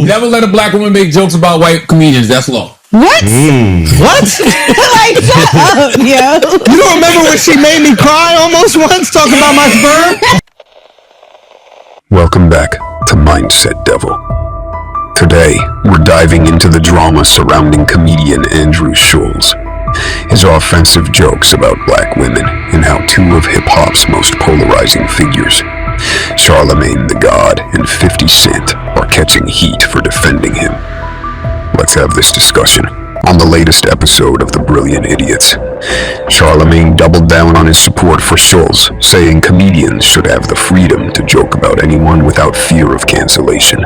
Never let a black woman make jokes about white comedians. That's law. What? What? Like, shut up, yo. You don't remember when she made me cry almost once talking about my sperm? Welcome back to Mindset Devil. Today, we're diving into the drama surrounding comedian Andrew Schulz. His offensive jokes about black women and how two of hip-hop's most polarizing figures, Charlamagne the God and 50 Cent, are catching heat for defending him. Let's have this discussion on the latest episode of The Brilliant Idiots. Charlamagne doubled down on his support for Schulz, saying comedians should have the freedom to joke about anyone without fear of cancellation.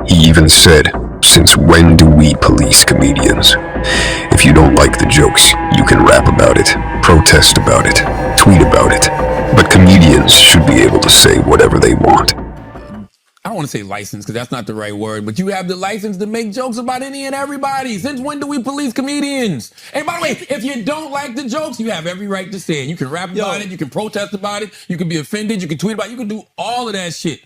He even said, "Since when do we police comedians? If you don't like the jokes, you can rap about it, protest about it, tweet about it, but comedians should be able to say whatever they want." I don't want to say license because that's not the right word, but you have the license to make jokes about any and everybody. Since when do we police comedians? And by the way, if you don't like the jokes, you have every right to say it. You can rap about it, you can protest about it, you can be offended, you can tweet about it, you can do all of that shit.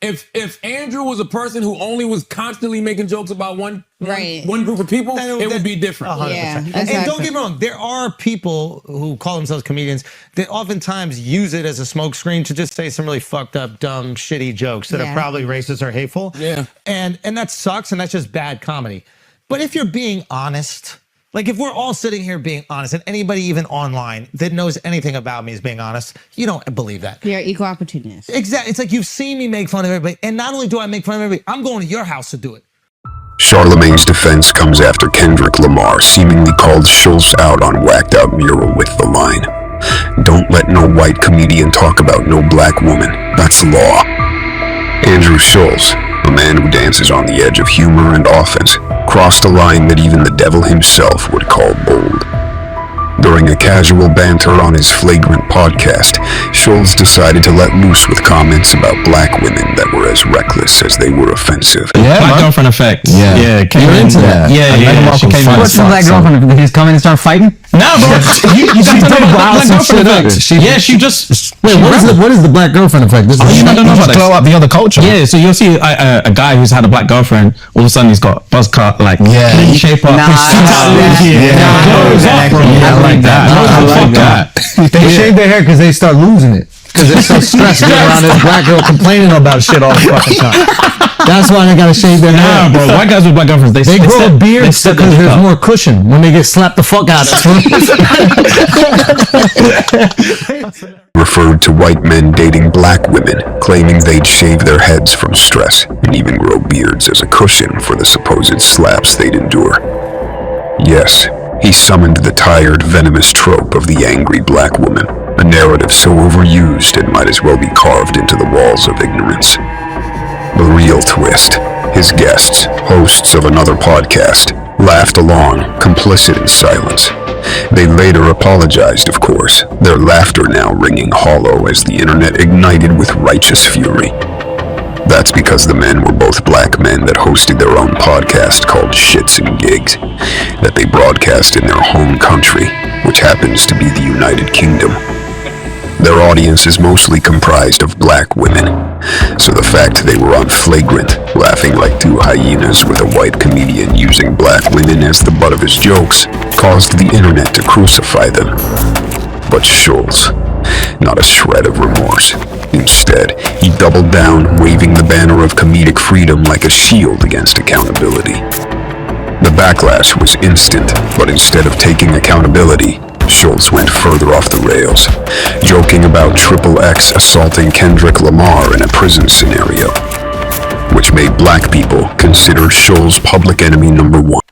If Andrew was a person who only was constantly making jokes about one group of people, it would be different. 100%. Yeah, and don't get me wrong, there are people who call themselves comedians that oftentimes use it as a smokescreen to just say some really fucked up, dumb, shitty jokes that are probably racist or hateful. Yeah. And that sucks, and that's just bad comedy. But if you're being honest, like if we're all sitting here being honest, and anybody even online that knows anything about me is being honest, you don't believe that. You're equal opportunist. Exactly. It's like you've seen me make fun of everybody, and not only do I make fun of everybody, I'm going to your house to do it. Charlamagne's defense comes after Kendrick Lamar seemingly called Schulz out on whacked out mural with the line, "Don't let no white comedian talk about no black woman. That's law." Andrew Schulz, a man who dances on the edge of humor and offense, crossed a line that even the devil himself would call bold. During a casual banter on his Flagrant Podcast, Schulz decided to let loose with comments about black women that were as reckless as they were offensive. Yeah, black girlfriend effect. Yeah, You're into that. Yeah. She came in. What's the black girlfriend? Did he come in and start fighting? Nah, bro. You got to know about black girlfriend effect. She just... Wait, what is the black girlfriend effect? You don't know about blow up the other culture. Yeah, so you'll see a guy who's had a black girlfriend, all of a sudden he's got buzz cut, like clean shape up. I like that. They shave their hair because they start losing it. Because they're so stressed being around this black girl complaining about shit all the fucking time. That's why they gotta shave their hair. Nah, bro. White guys with black girlfriends, they grow a beard because there's more cushion when they get slapped the fuck out of. Referred to white men dating black women, claiming they'd shave their heads from stress and even grow beards as a cushion for the supposed slaps they'd endure. Yes, he summoned the tired, venomous trope of the angry black woman, a narrative so overused it might as well be carved into the walls of ignorance. The real twist, his guests, hosts of another podcast, laughed along, complicit in silence. They later apologized, of course, their laughter now ringing hollow as the internet ignited with righteous fury. That's because the men were both black men that hosted their own podcast called ShxtsnGigs, that they broadcast in their home country, which happens to be the United Kingdom. Their audience is mostly comprised of black women, so the fact they were on Flagrant, laughing like two hyenas with a white comedian using black women as the butt of his jokes, caused the internet to crucify them. But Schulz, not a shred of remorse. Instead, he doubled down, waving the banner of comedic freedom like a shield against accountability. The backlash was instant, but instead of taking accountability, Schulz went further off the rails, joking about XXX assaulting Kendrick Lamar in a prison scenario, which made black people consider Schulz public enemy number one.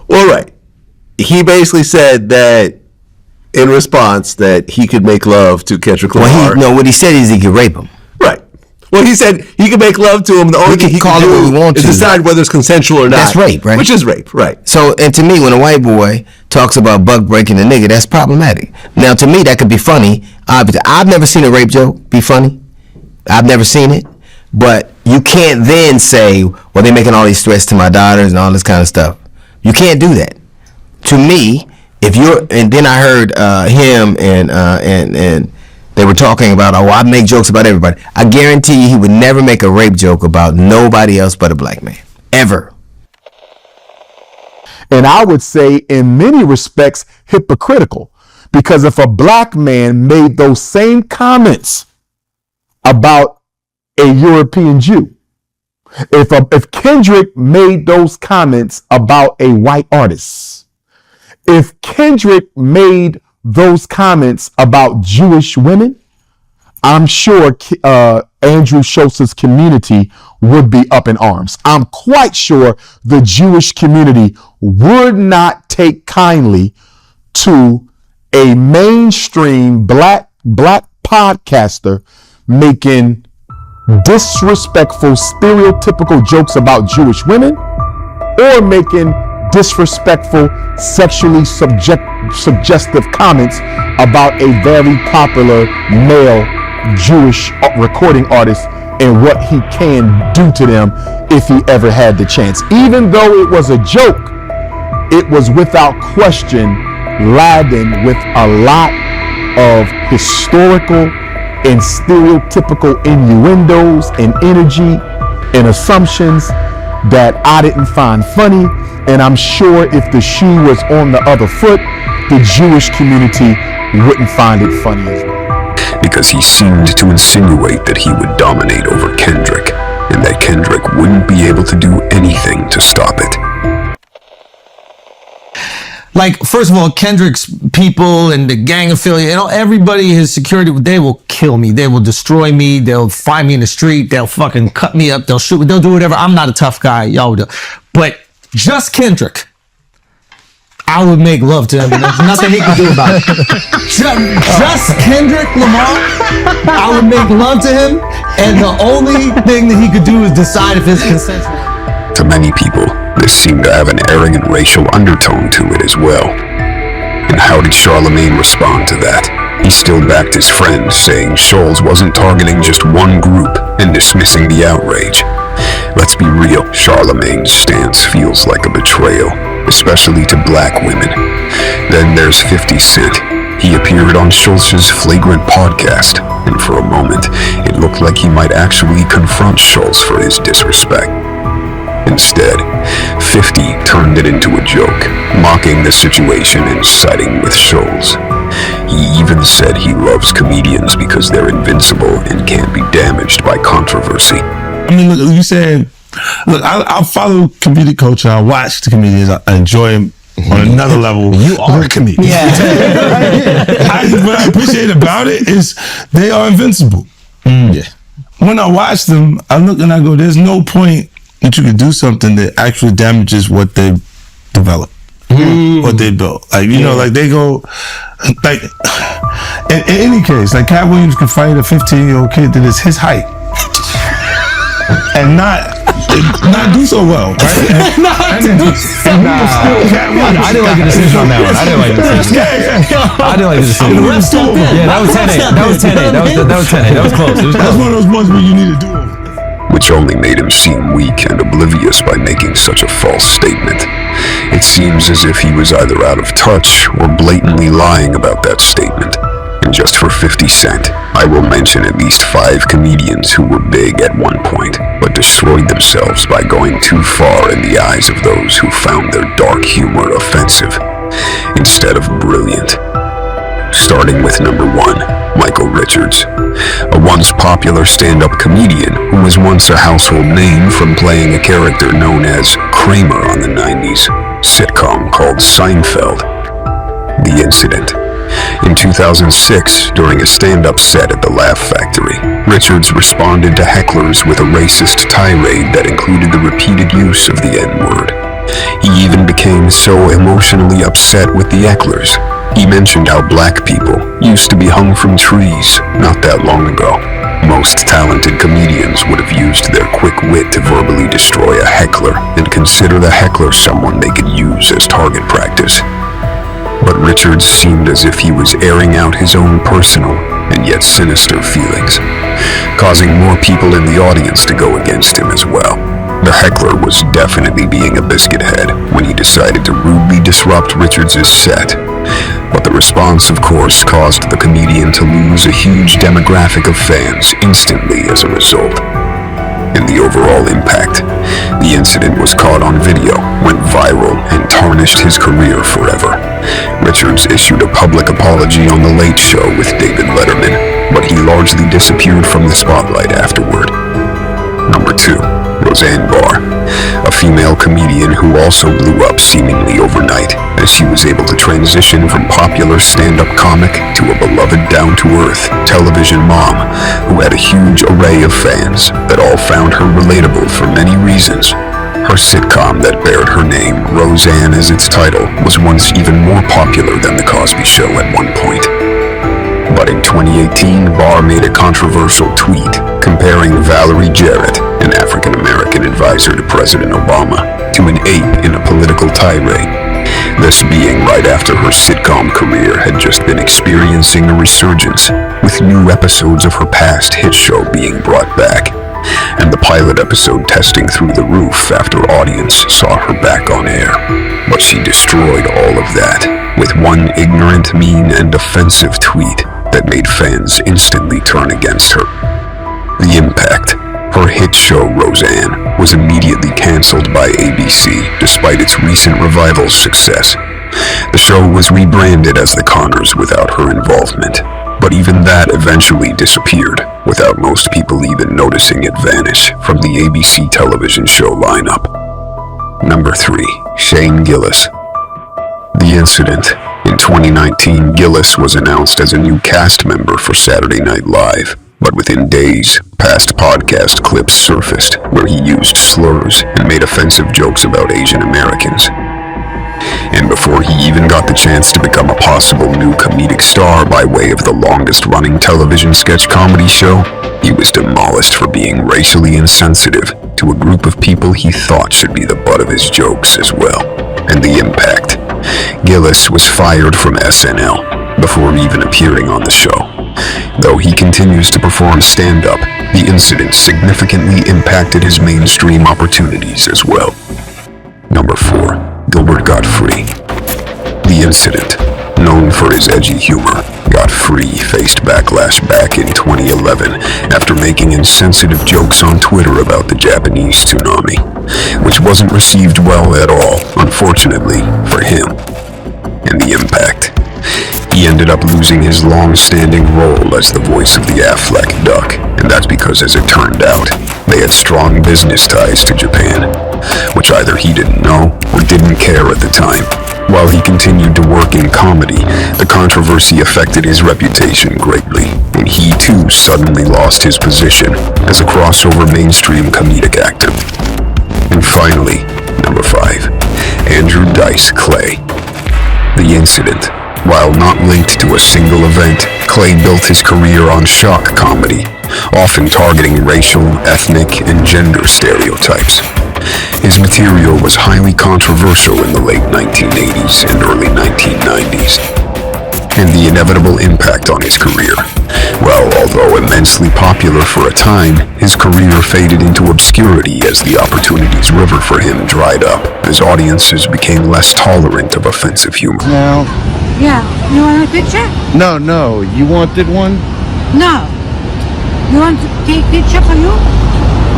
All right. He basically said that in response that he could make love to Kendrick Lamar. What he said is he could rape him. Right. Well, he said he could make love to him. The only thing he can do is decide whether it's consensual or not. That's rape, right? Which is rape, right. So, and to me, when a white boy talks about buck breaking a nigga, that's problematic. Now, to me, that could be funny. I've never seen a rape joke be funny. I've never seen it. But you can't then say, well, they're making all these threats to my daughters and all this kind of stuff. You can't do that. To me, if you're, and then I heard him and They were talking about, oh, I make jokes about everybody. I guarantee you he would never make a rape joke about nobody else but a black man. Ever. And I would say in many respects hypocritical, because if a black man made those same comments about a European Jew, if Kendrick made those comments about a white artist, if Kendrick made those comments about Jewish women, I'm sure Andrew Schulz's community would be up in arms. I'm quite sure the Jewish community would not take kindly to a mainstream black podcaster making disrespectful, stereotypical jokes about Jewish women, or making disrespectful, sexually suggestive comments about a very popular male Jewish recording artist and what he can do to them if he ever had the chance. Even though it was a joke, it was without question laden with a lot of historical and stereotypical innuendos and energy and assumptions that I didn't find funny. And I'm sure if the shoe was on the other foot, the Jewish community wouldn't find it funny as well. Because he seemed to insinuate that he would dominate over Kendrick, and that Kendrick wouldn't be able to do anything to stop it. Like, first of all, Kendrick's people and the gang affiliate, everybody, his security, they will kill me. They will destroy me. They'll find me in the street. They'll fucking cut me up. They'll shoot me. They'll do whatever. I'm not a tough guy. Y'all do. But just Kendrick, I would make love to him, and there's nothing he can do about it. Just Kendrick Lamar, I would make love to him, and the only thing that he could do is decide if it's consensual. To many people, this seemed to have an arrogant racial undertone to it as well. And how did Charlamagne respond to that? He still backed his friend, saying Schulz wasn't targeting just one group and dismissing the outrage. Let's be real, Charlamagne's stance feels like a betrayal, especially to black women. Then there's 50 Cent. He appeared on Schulz's Flagrant Podcast, and for a moment, it looked like he might actually confront Schulz for his disrespect. Instead, 50 turned it into a joke, mocking the situation and siding with Schulz. He even said he loves comedians because they're invincible and can't be damaged by controversy. I mean, look, you said, look, I follow comedic culture. I watch the comedians. I enjoy them on another level. You are a comedian. Yeah. What I appreciate about it is they are invincible. Yeah. When I watch them, I look and I go, there's no point that you could do something that actually damages what they developed, what they built. Like, like they go, like, in any case, like Cat Williams could fight a 15-year-old kid that is his height and not do so well, right? I didn't like the decision on that one. I didn't like the decision. Yeah, that was 10-8. That was 10-8. That was 10-8. That was close. That's one of those ones where you need to do it. Which only made him seem weak and oblivious by making such a false statement. It seems as if he was either out of touch or blatantly lying about that statement. And just for 50 Cent, I will mention at least 5 comedians who were big at one point, but destroyed themselves by going too far in the eyes of those who found their dark humor offensive, instead of brilliant. Starting with number 1, Michael Richards, a once popular stand-up comedian who was once a household name from playing a character known as Kramer on the 90s sitcom called Seinfeld. The incident. In 2006, during a stand-up set at the Laugh Factory, Richards responded to hecklers with a racist tirade that included the repeated use of the N-word. He even became so emotionally upset with the hecklers. He mentioned how black people used to be hung from trees not that long ago. Most talented comedians would have used their quick wit to verbally destroy a heckler and consider the heckler someone they could use as target practice. But Richards seemed as if he was airing out his own personal and yet sinister feelings, causing more people in the audience to go against him as well. The heckler was definitely being a biscuit head when he decided to rudely disrupt Richards' set. But the response, of course, caused the comedian to lose a huge demographic of fans instantly as a result. And the overall impact, the incident was caught on video, went viral, and tarnished his career forever. Richards issued a public apology on The Late Show with David Letterman, but he largely disappeared from the spotlight afterward. Number 2, Roseanne Barr, a female comedian who also blew up seemingly overnight as she was able to transition from popular stand-up comic to a beloved down-to-earth television mom who had a huge array of fans that all found her relatable for many reasons. Her sitcom that bared her name, Roseanne as its title, was once even more popular than The Cosby Show at one point. But in 2018, Barr made a controversial tweet comparing Valerie Jarrett, an African-American advisor to President Obama, to an ape in a political tirade. This being right after her sitcom career had just been experiencing a resurgence, with new episodes of her past hit show being brought back, and the pilot episode testing through the roof after audience saw her back on air. But she destroyed all of that with one ignorant, mean, and offensive tweet that made fans instantly turn against her. The impact. Her hit show, Roseanne, was immediately canceled by ABC despite its recent revival's success. The show was rebranded as The Conners without her involvement, but even that eventually disappeared without most people even noticing it vanish from the ABC television show lineup. Number 3, Shane Gillis. The incident. In 2019, Gillis was announced as a new cast member for Saturday Night Live, but within days, past podcast clips surfaced where he used slurs and made offensive jokes about Asian Americans. And before he even got the chance to become a possible new comedic star by way of the longest-running television sketch comedy show, he was demolished for being racially insensitive to a group of people he thought should be the butt of his jokes as well. And the impact. Gillis was fired from SNL before even appearing on the show. Though he continues to perform stand-up, the incident significantly impacted his mainstream opportunities as well. Number 4, Gilbert Gottfried. The incident, known for his edgy humor, Gottfried faced backlash back in 2011 after making insensitive jokes on Twitter about the Japanese tsunami, which wasn't received well at all, unfortunately, for him. And the impact. He ended up losing his long-standing role as the voice of the Affleck Duck, and that's because, as it turned out, they had strong business ties to Japan, which either he didn't know or didn't care at the time. While he continued to work in comedy, the controversy affected his reputation greatly, and he too suddenly lost his position as a crossover mainstream comedic actor. And finally, number 5, Andrew Dice Clay. The incident. While not linked to a single event, Clay built his career on shock comedy, often targeting racial, ethnic, and gender stereotypes. His material was highly controversial in the late 1980s and early 1990s. And the inevitable impact on his career. Well, although immensely popular for a time, his career faded into obscurity as the opportunities river for him dried up, as audiences became less tolerant of offensive humor. Now, Yeah, you want a picture? no, you wanted one? No. You want to take picture for you?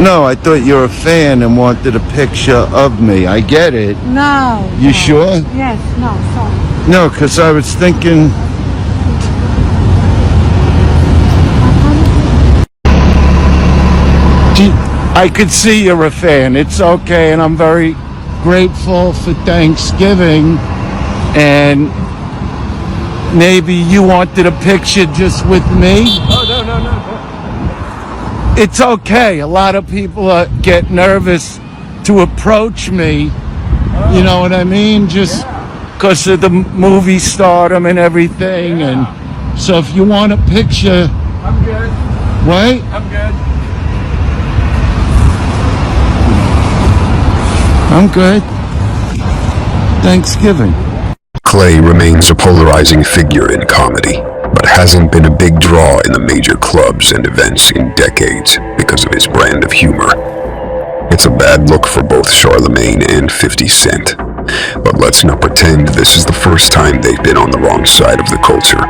No, I thought you were a fan and wanted a picture of me. I get it. No. You no. sure? Yes, no, sorry. No, because I was thinking... I could see you're a fan. It's okay, and I'm very grateful for Thanksgiving. And maybe you wanted a picture just with me? Oh, no. It's okay. A lot of people get nervous to approach me. You know what I mean? Just because of the movie stardom and everything. And so if you want a picture... I'm good. What? I'm good. I'm good. Thanksgiving. Clay remains a polarizing figure in comedy, but hasn't been a big draw in the major clubs and events in decades because of his brand of humor. It's a bad look for both Charlamagne and 50 Cent, But let's not pretend this is the first time they've been on the wrong side of the culture.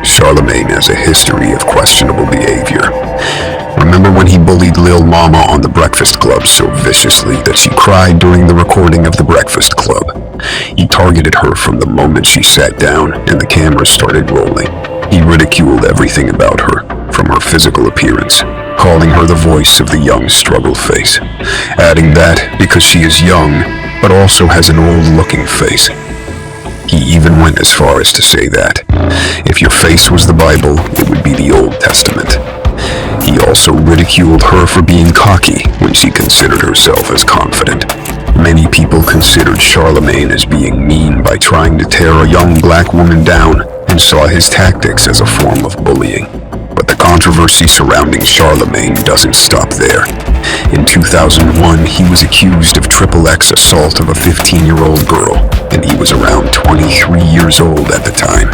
Charlamagne has a history of questionable behavior. Remember when he bullied Lil Mama on The Breakfast Club so viciously that she cried during the recording of The Breakfast Club? He targeted her from the moment she sat down and the camera started rolling. He ridiculed everything about her, from her physical appearance, calling her the voice of the young struggle face, adding that because she is young, but also has an old-looking face. He even went as far as to say that if your face was the Bible, it would be the Old Testament. He also ridiculed her for being cocky when she considered herself as confident. Many people considered Charlamagne as being mean by trying to tear a young black woman down and saw his tactics as a form of bullying. But the controversy surrounding Charlamagne doesn't stop there. In 2001, he was accused of XXX assault of a 15-year-old girl, and he was around 23 years old at the time.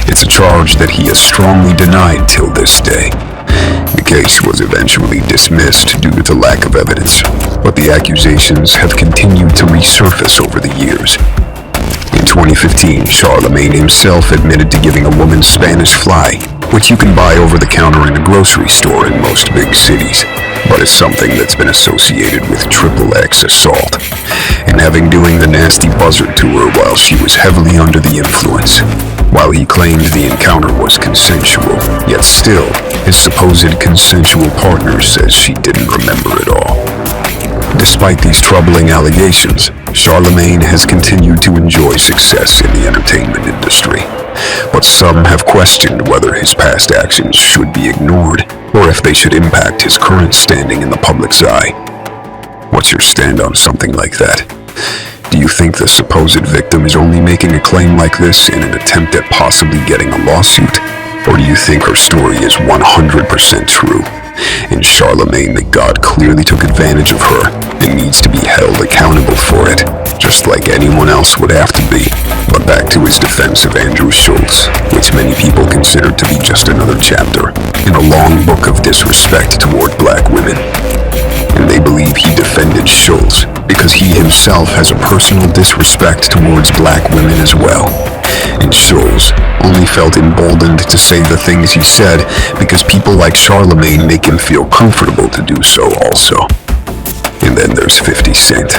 It's a charge that he has strongly denied till this day. The case was eventually dismissed due to lack of evidence, but the accusations have continued to resurface over the years. In 2015, Charlamagne himself admitted to giving a woman Spanish fly, which you can buy over the counter in a grocery store in most big cities, but is something that's been associated with XXX assault, and having doing the nasty buzzard to her while she was heavily under the influence. While he claimed the encounter was consensual, yet still, his supposed consensual partner says she didn't remember it all. Despite these troubling allegations, Charlamagne has continued to enjoy success in the entertainment industry, but some have questioned whether his past actions should be ignored or if they should impact his current standing in the public's eye. What's your stand on something like that? Do you think the supposed victim is only making a claim like this in an attempt at possibly getting a lawsuit? Or do you think her story is 100% true, and Charlamagne the God clearly took advantage of her and needs to be held accountable for it, just like anyone else would have to be? But back to his defense of Andrew Schulz, which many people consider to be just another chapter in a long book of disrespect toward black women. And they believe he defended Schulz because he himself has a personal disrespect towards black women as well. And Schulz only felt emboldened to say the things he said because people like Charlamagne make him feel comfortable to do so also. And then there's 50 Cent,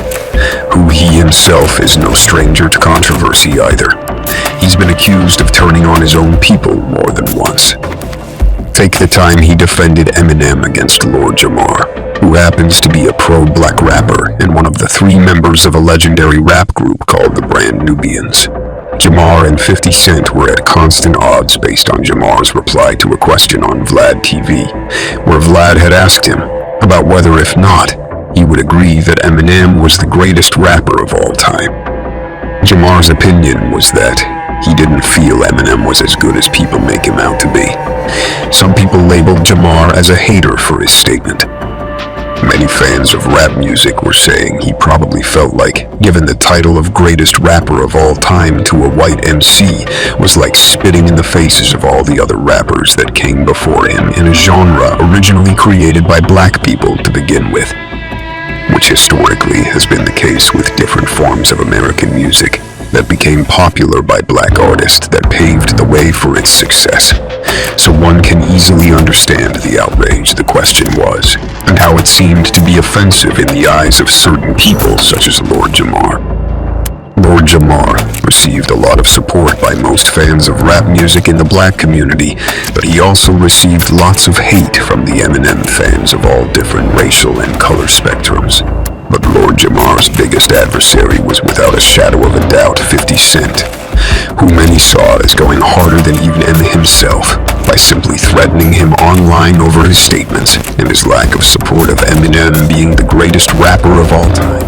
who he himself is no stranger to controversy either. He's been accused of turning on his own people more than once. Take the time he defended Eminem against Lord Jamar, who happens to be a pro-black rapper and one of the 3 members of a legendary rap group called the Brand Nubians. Jamar and 50 Cent were at constant odds based on Jamar's reply to a question on Vlad TV, where Vlad had asked him about whether, if not, he would agree that Eminem was the greatest rapper of all time. Jamar's opinion was that he didn't feel Eminem was as good as people make him out to be. Some people labeled Jamar as a hater for his statement. Many fans of rap music were saying he probably felt like giving the title of greatest rapper of all time to a white MC was like spitting in the faces of all the other rappers that came before him in a genre originally created by black people to begin with, which historically has been the case with different forms of American music that became popular by black artists that paved the way for its success. So one can easily understand the outrage the question was, and how it seemed to be offensive in the eyes of certain people such as Lord Jamar. Lord Jamar received a lot of support by most fans of rap music in the black community, but he also received lots of hate from the Eminem fans of all different racial and color spectrums. But Lord Jamar's biggest adversary was without a shadow of a doubt 50 Cent, who many saw as going harder than even M himself by simply threatening him online over his statements and his lack of support of Eminem being the greatest rapper of all time.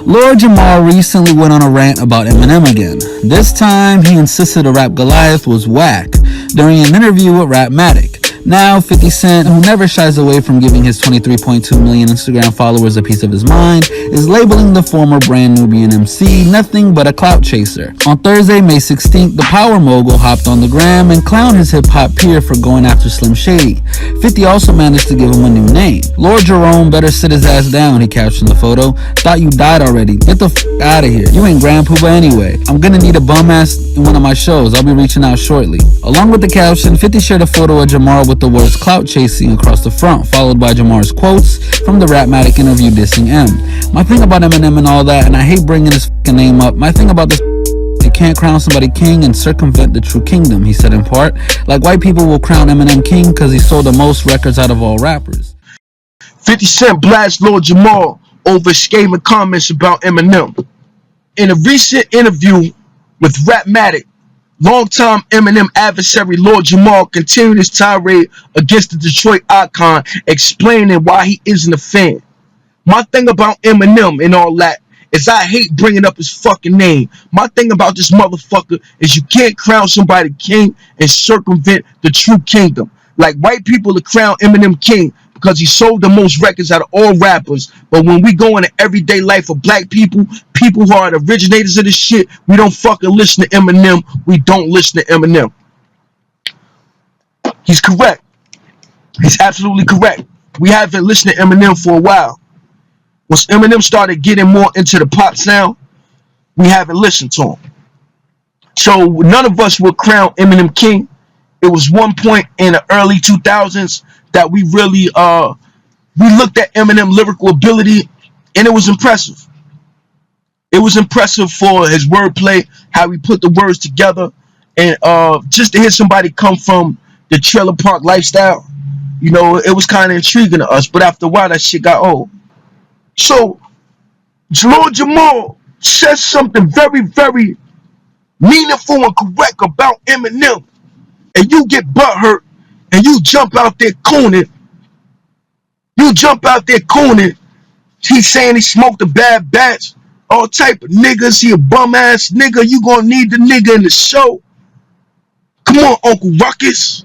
Lord Jamar recently went on a rant about Eminem again. This time, he insisted a Rap Goliath was whack during an interview with Rapmatic. Now, 50 Cent, who never shies away from giving his 23.2 million Instagram followers a piece of his mind, is labeling the former brand Nubian MC nothing but a clout chaser. On Thursday, May 16th, the power mogul hopped on the gram and clowned his hip-hop peer for going after Slim Shady. 50 also managed to give him a new name. Lord Jerome better sit his ass down, he captioned the photo. Thought you died already. Get the f*** out of here. You ain't Grand Poobah anyway. I'm gonna need a bum ass in one of my shows. I'll be reaching out shortly. Along with the caption, 50 shared a photo of Jamar with the words clout chasing across the front, followed by Jamar's quotes from the Rapmatic interview dissing M. My thing about Eminem and all that, and I hate bringing his f***ing name up, my thing about this, you can't crown somebody king and circumvent the true kingdom, he said in part. Like white people will crown Eminem king because he sold the most records out of all rappers. 50 Cent blasts Lord Jamar over scathing comments about Eminem. In a recent interview with Rapmatic, longtime Eminem adversary Lord Jamar continued his tirade against the Detroit icon, explaining why he isn't a fan. My thing about Eminem and all that is I hate bringing up his fucking name. My thing about this motherfucker is you can't crown somebody king and circumvent the true kingdom. Like white people to crown Eminem king because he sold the most records out of all rappers. But when we go into everyday life of black people, people who are the originators of this shit, we don't fucking listen to Eminem. We don't listen to Eminem. He's correct. He's absolutely correct. We haven't listened to Eminem for a while. Once Eminem started getting more into the pop sound, we haven't listened to him. So none of us would crown Eminem king. It was one point in the early 2000s that we really we looked at Eminem lyrical ability, and it was impressive. It was impressive for his wordplay, how he put the words together, and just to hear somebody come from the trailer park lifestyle, you know, it was kind of intriguing to us. But after a while, that shit got old. So Lord Jamar says something very, very meaningful and correct about Eminem, and you get butthurt and you jump out there cooning. He's saying he smoked a bad batch, all type of niggas. He a bum ass nigga. You gonna need the nigga in the show. Come on, Uncle Ruckus.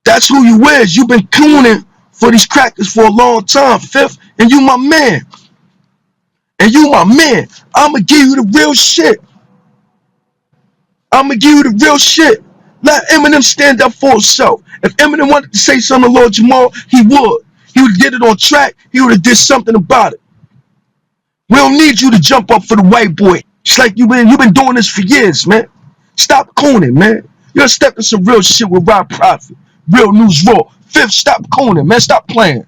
That's who you is. You been cooning for these crackers for a long time, Fifth, and you my man. I'ma give you the real shit. Let Eminem stand up for himself. If Eminem wanted to say something to Lord Jamar, he would. He would get it on track. He would have did something about it. We don't need you to jump up for the white boy. It's like you've been doing this for years, man. Stop cooning, man. You're stepping some real shit with Rob Prophet. Real News Raw. Fifth, stop cooning, man. Stop playing.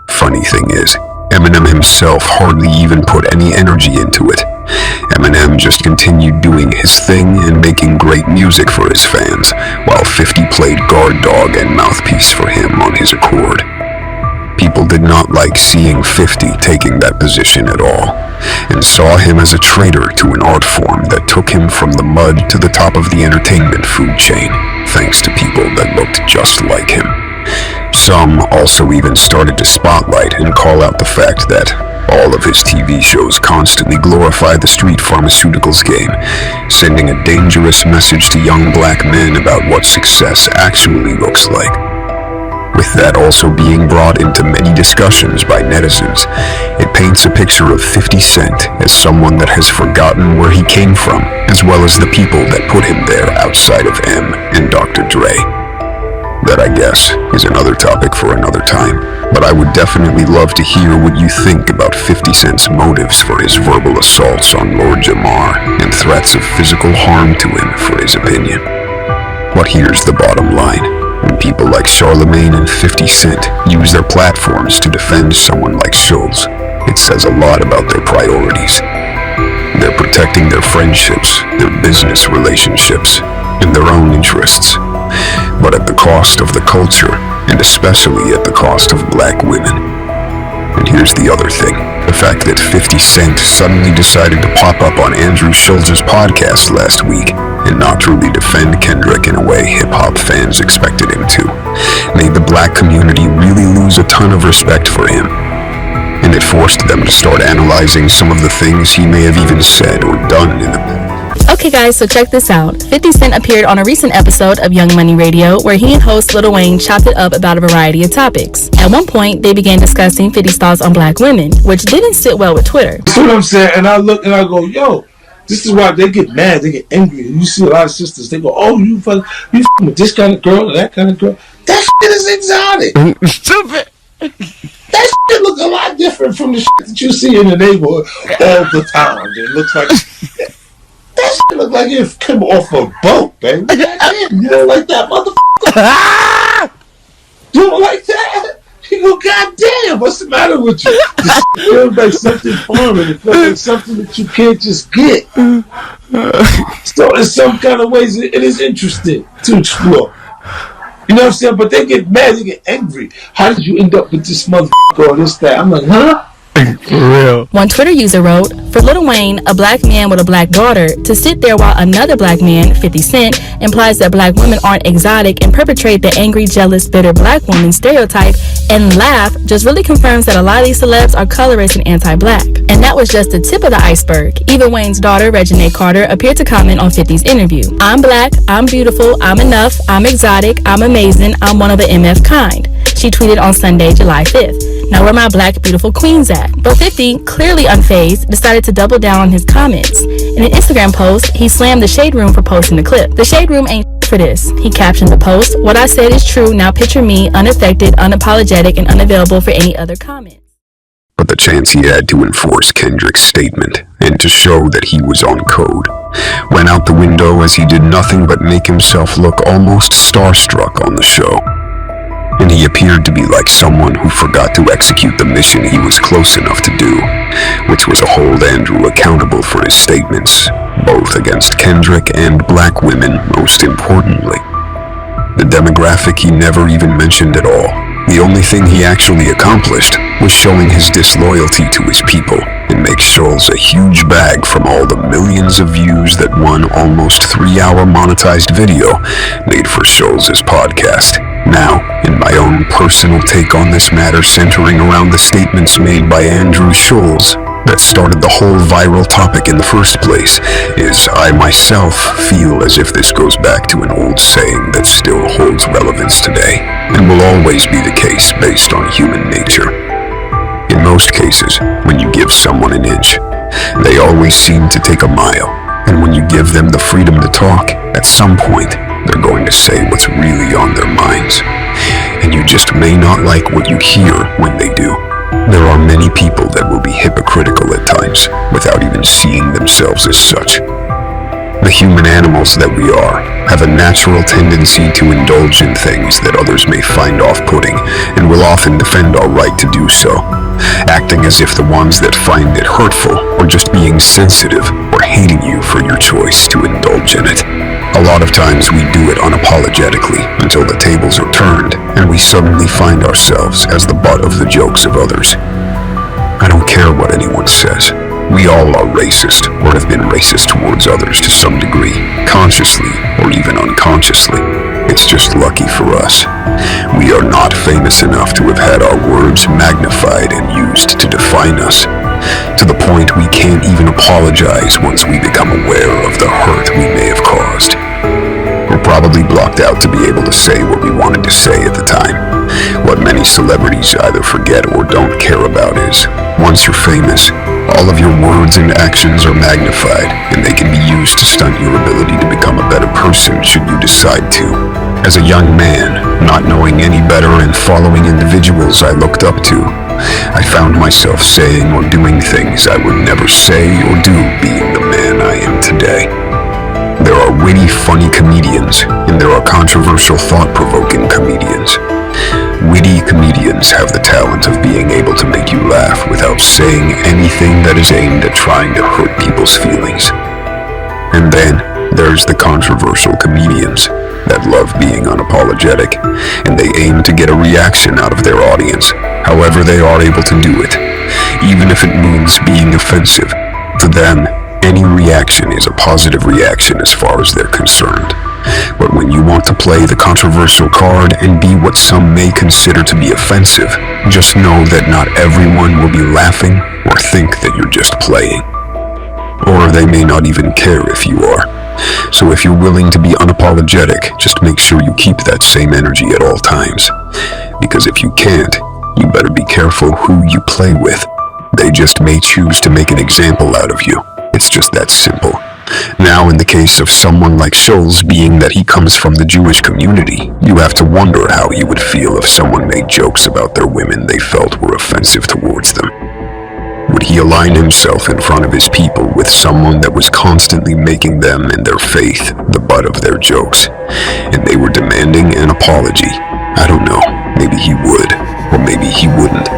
Funny thing is, Eminem himself hardly even put any energy into it. Eminem just continued doing his thing and making great music for his fans, while 50 played guard dog and mouthpiece for him on his accord. People did not like seeing 50 taking that position at all, and saw him as a traitor to an art form that took him from the mud to the top of the entertainment food chain, thanks to people that looked just like him. Some also even started to spotlight and call out the fact that all of his TV shows constantly glorify the street pharmaceuticals game, sending a dangerous message to young black men about what success actually looks like. With that also being brought into many discussions by netizens, it paints a picture of 50 Cent as someone that has forgotten where he came from, as well as the people that put him there outside of M and Dr. Dre. That, I guess, is another topic for another time, but I would definitely love to hear what you think about 50 Cent's motives for his verbal assaults on Lord Jamar and threats of physical harm to him for his opinion. But here's the bottom line. When people like Charlamagne and 50 Cent use their platforms to defend someone like Schulz, it says a lot about their priorities. They're protecting their friendships, their business relationships, and their own interests, but at the cost of the culture, and especially at the cost of black women. And here's the other thing. The fact that 50 Cent suddenly decided to pop up on Andrew Schulz's podcast last week and not truly defend Kendrick in a way hip-hop fans expected him to made the black community really lose a ton of respect for him. And it forced them to start analyzing some of the things he may have even said or done in the past. Okay guys, so check this out. 50 Cent appeared on a recent episode of Young Money Radio where he and host Lil Wayne chopped it up about a variety of topics. At one point, they began discussing 50's thoughts on black women, which didn't sit well with Twitter. That's what I'm saying, and I look and I go, yo, this is why they get mad, they get angry. You see a lot of sisters, they go, oh, you fucking with this kind of girl or that kind of girl. That shit is exotic. Stupid. That shit looks a lot different from the shit that you see in the neighborhood all the time. It looks like that shit looks like it came off a boat, baby. Goddamn, you don't like that, motherfucker? You don't like that? You go, goddamn, what's the matter with you? It feels like something foreign. It feels like something that you can't just get. So in some kind of ways, it is interesting to explore. You know what I'm saying? But they get mad, they get angry. How did you end up with this motherfucker or this, that? I'm like, huh? For real. One Twitter user wrote, for Lil Wayne, a black man with a black daughter, to sit there while another black man, 50 Cent, implies that black women aren't exotic and perpetrate the angry, jealous, bitter black woman stereotype and laugh just really confirms that a lot of these celebs are colorist and anti-black. And that was just the tip of the iceberg. Even Wayne's daughter, Reginae Carter, appeared to comment on 50's interview. I'm black, I'm beautiful, I'm enough, I'm exotic, I'm amazing, I'm one of the MF kind. She tweeted on Sunday, July 5th. Now where my black beautiful queens at? But 50, clearly unfazed, decided to double down on his comments. In an Instagram post, he slammed the Shade Room for posting the clip. The Shade Room ain't for this. He captioned the post, what I said is true, now picture me, unaffected, unapologetic, and unavailable for any other comment. But the chance he had to enforce Kendrick's statement and to show that he was on code went out the window as he did nothing but make himself look almost starstruck on the show. And he appeared to be like someone who forgot to execute the mission he was close enough to do, which was to hold Andrew accountable for his statements, both against Kendrick and black women most importantly. The demographic he never even mentioned at all. The only thing he actually accomplished was showing his disloyalty to his people and make Schulz a huge bag from all the millions of views that one almost 3-hour monetized video made for Schulz's podcast. Now, in my own personal take on this matter centering around the statements made by Andrew Schulz that started the whole viral topic in the first place, is I myself feel as if this goes back to an old saying that still holds relevance today, and will always be the case based on human nature. In most cases, when you give someone an inch, they always seem to take a mile, and when you give them the freedom to talk, at some point, they're going to say what's really on their minds. And you just may not like what you hear when they do. There are many people that will be hypocritical at times, without even seeing themselves as such. The human animals that we are have a natural tendency to indulge in things that others may find off-putting, and will often defend our right to do so, acting as if the ones that find it hurtful are just being sensitive or hating you for your choice to indulge in it. A lot of times we do it unapologetically until the tables are turned and we suddenly find ourselves as the butt of the jokes of others. I don't care what anyone says. We all are racist or have been racist towards others to some degree, consciously or even unconsciously. It's just lucky for us. We are not famous enough to have had our words magnified and used to define us, to the point we can't even apologize once we become aware of the hurt we may have caused. We're probably blocked out to be able to say what we wanted to say at the time. What many celebrities either forget or don't care about is, once you're famous, all of your words and actions are magnified, and they can be used to stunt your ability to become a better person should you decide to. As a young man, not knowing any better and following individuals I looked up to, I found myself saying or doing things I would never say or do being the man I am today. There are witty, funny comedians, and there are controversial, thought-provoking comedians. Witty comedians have the talent of being able to make you laugh without saying anything that is aimed at trying to hurt people's feelings. And then there's the controversial comedians that love being unapologetic, and they aim to get a reaction out of their audience, however they are able to do it, even if it means being offensive. For them, any reaction is a positive reaction as far as they're concerned. But when you want to play the controversial card and be what some may consider to be offensive, just know that not everyone will be laughing or think that you're just playing. or they may not even care if you are. So if you're willing to be unapologetic, just make sure you keep that same energy at all times. Because if you can't, you better be careful who you play with. They just may choose to make an example out of you. It's just that simple. Now, in the case of someone like Schulz, being that he comes from the Jewish community, you have to wonder how he would feel if someone made jokes about their women they felt were offensive towards them. Would he align himself in front of his people with someone that was constantly making them and their faith the butt of their jokes, and they were demanding an apology? I don't know. Maybe he would, or maybe he wouldn't.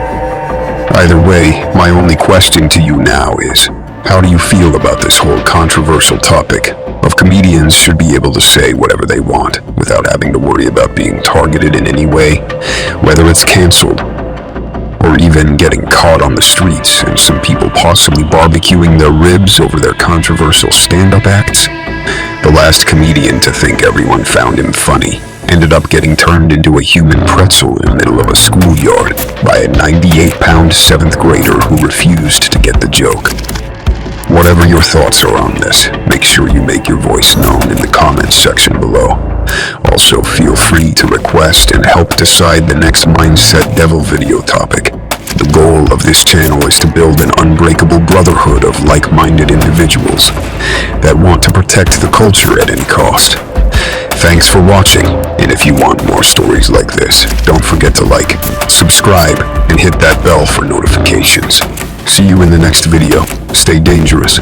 Either way, my only question to you now is, how do you feel about this whole controversial topic of comedians should be able to say whatever they want without having to worry about being targeted in any way, whether it's canceled or even getting caught on the streets and some people possibly barbecuing their ribs over their controversial stand-up acts? The last comedian to think everyone found him funny ended up getting turned into a human pretzel in the middle of a schoolyard by a 98-pound 7th grader who refused to get the joke. Whatever your thoughts are on this, make sure you make your voice known in the comments section below. Also, feel free to request and help decide the next Mindset Devil video topic. The goal of this channel is to build an unbreakable brotherhood of like-minded individuals that want to protect the culture at any cost. Thanks for watching, and if you want more stories like this, don't forget to like, subscribe, and hit that bell for notifications. See you in the next video. Stay dangerous.